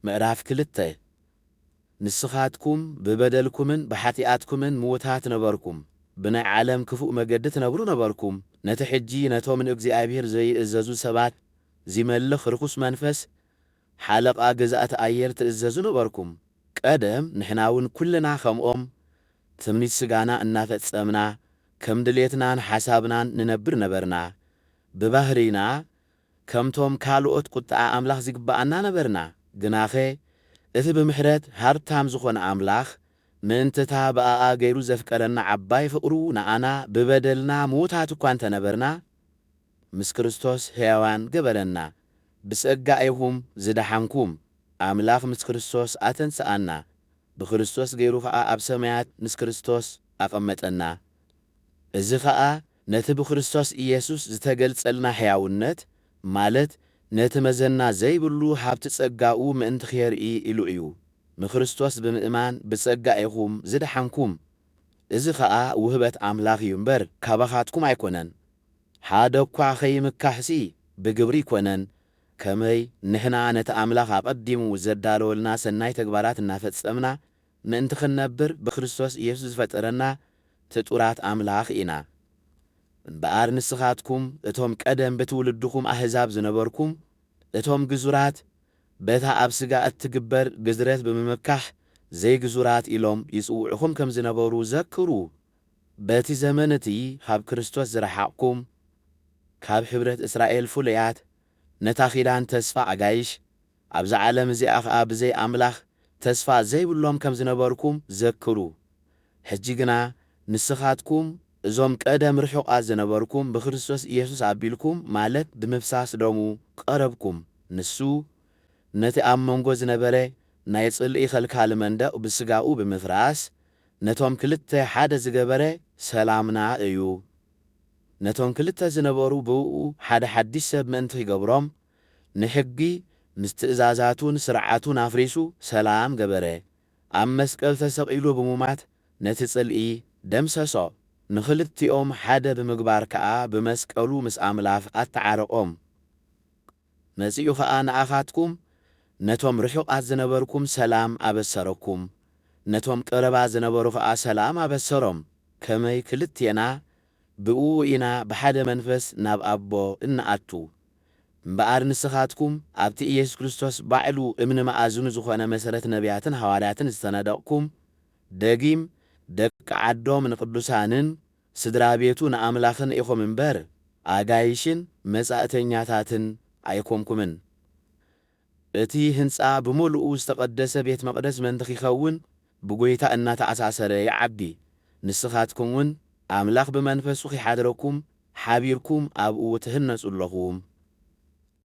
ምዕራፍ 2 ንስኻትኩም ብበደልኩምን ብሓጢኣትኩምን ምውታት ነበርኩም ብናይ ዓለም ክፉእ መገዲ ትነብሩ ነበርኩም ነቲ ሕጂ ነቶም ንእግዚአብሔር ዘይእዘዙ ሰባት ዝመልኽ ርኩስ መንፈስ ሓለቓ ገዛእቲ ኣየር ትእዘዙ ነበርኩም ቀደም ንሕና እውን ኩልና ከምኦም ትምኒት ስጋና እናፈጸምና ከም ድሌትናን ሓሳብናን ንነብር ነበርና ብባህሪና ከምቶም ካልኦት ቁጣዓ ኣምላኽ ዝግባአና ነበርና ግናኸ እቲ ብምሕረት ሃርታም ዝኾነ ኣምላኽ ምእንትታ በኣኣ ገይሩ ዘፍቀረና ዓባይ ፍቕሩ ንኣና ብበደልና ምውታት እኳ እንተነበርና ምስ ክርስቶስ ሕያዋን ገበረና ብጸጋ ኢኹም ዝደሓንኩም ኣምላኽ ምስ ክርስቶስ ኣተንስኣና ብክርስቶስ ገይሩ ከዓ ኣብ ሰማያት ምስ ክርስቶስ ኣቐመጠና እዚ ከዓ ነቲ ብክርስቶስ ኢየሱስ ዝተገልጸልና ሕያውነት ማለት ነቲ መዘና ዘይብሉ ሃብቲ ጸጋኡ ምእንቲ ኸየርኢ ኢሉ እዩ ንክርስቶስ ብምእማን ብጸጋ ኢኹም ዝደሓንኩም እዚ ከዓ ውህበት ኣምላኽ እዩ እምበር ካባኻትኩም ኣይኮነን ሓደ እኳ ኸይምካሕሲ ብግብሪ ይኮነን ከመይ ንሕና ነቲ ኣምላኽ ኣቐዲሙ ዘዳለወልና ሰናይ ተግባራት እናፈጸምና ምእንቲ ክንነብር ብክርስቶስ ኢየሱስ ዝፈጠረና ትጡራት ኣምላኽ ኢና እምበኣር ንስኻትኩም እቶም ቀደም ብትውልድኹም ኣሕዛብ ዝነበርኩም እቶም ግዙራት በታ ኣብ ስጋ እትግበር ግዝረት ብምምካሕ ዘይግዙራት ኢሎም ይጽውዑኹም ከም ዝነበሩ ዘክሩ በቲ ዘመን እቲ ካብ ክርስቶስ ዝረሓቕኩም ካብ ሕብረት እስራኤል ፍሉያት ነታ ኺዳን ተስፋ ኣጋይሽ ኣብዛ ዓለም እዚኣ ከዓ ብዘይ ኣምላኽ ተስፋ ዘይብሎም ከም ዝነበርኩም ዘክሩ ሕጂ ግና ንስኻትኩም እዞም ቀደም ርሑቓት ዝነበርኩም ብክርስቶስ ኢየሱስ ኣቢልኩም ማለት ብምፍሳስ ደሙ ቀረብኩም ንሱ ነቲ ኣብ መንጎ ዝነበረ ናይ ጽልኢ ኸልካል መንደቕ ብስጋኡ ብምፍራስ ነቶም ክልተ ሓደ ዝገበረ ሰላምና እዩ ነቶም ክልተ ዝነበሩ ብኡ ሓደ ሓድሽ ሰብ ምእንቲ ይገብሮም ንሕጊ ምስ ትእዛዛቱን ስርዓቱን ኣፍሪሱ ሰላም ገበረ ኣብ መስቀል ተሰቒሉ ብምማት ነቲ ጽልኢ ደምሰሶ ንኽልቲኦም ሓደ ብምግባር ከዓ ብመስቀሉ ምስ ኣምላኽ ኣተዓረቖም መጺኡ ከዓ ንኣኻትኩም ነቶም ርሑቓት ዝነበርኩም ሰላም ኣበሰረኩም ነቶም ቀረባ ዝነበሩ ከዓ ሰላም ኣበሰሮም ከመይ ክልቴና ብኡ ኢና ብሓደ መንፈስ ናብ ኣቦ እንኣቱ እምበኣር ንስኻትኩም ኣብቲ ኢየሱስ ክርስቶስ ባዕሉ እምኒ መኣዝኑ ዝኾነ መሰረት ነቢያትን ሐዋርያትን ዝተነደቕኩም ደጊም ደቂ ዓዶም ንቅዱሳንን ስድራ ቤቱ ንኣምላኽን ኢኹም እምበር ኣጋይሽን መጻእተኛታትን ኣይኮንኩምን እቲ ህንጻ ብምሉኡ ዝተቐደሰ ቤት መቕደስ መንተኽ ይኸውን ብጎይታ እናተኣሳሰረ ይዓቢ ንስኻትኩም እውን ኣምላኽ ብመንፈሱ ኺሓድረኩም ሓቢርኩም ኣብኡ ትህነጹ ኣለኹም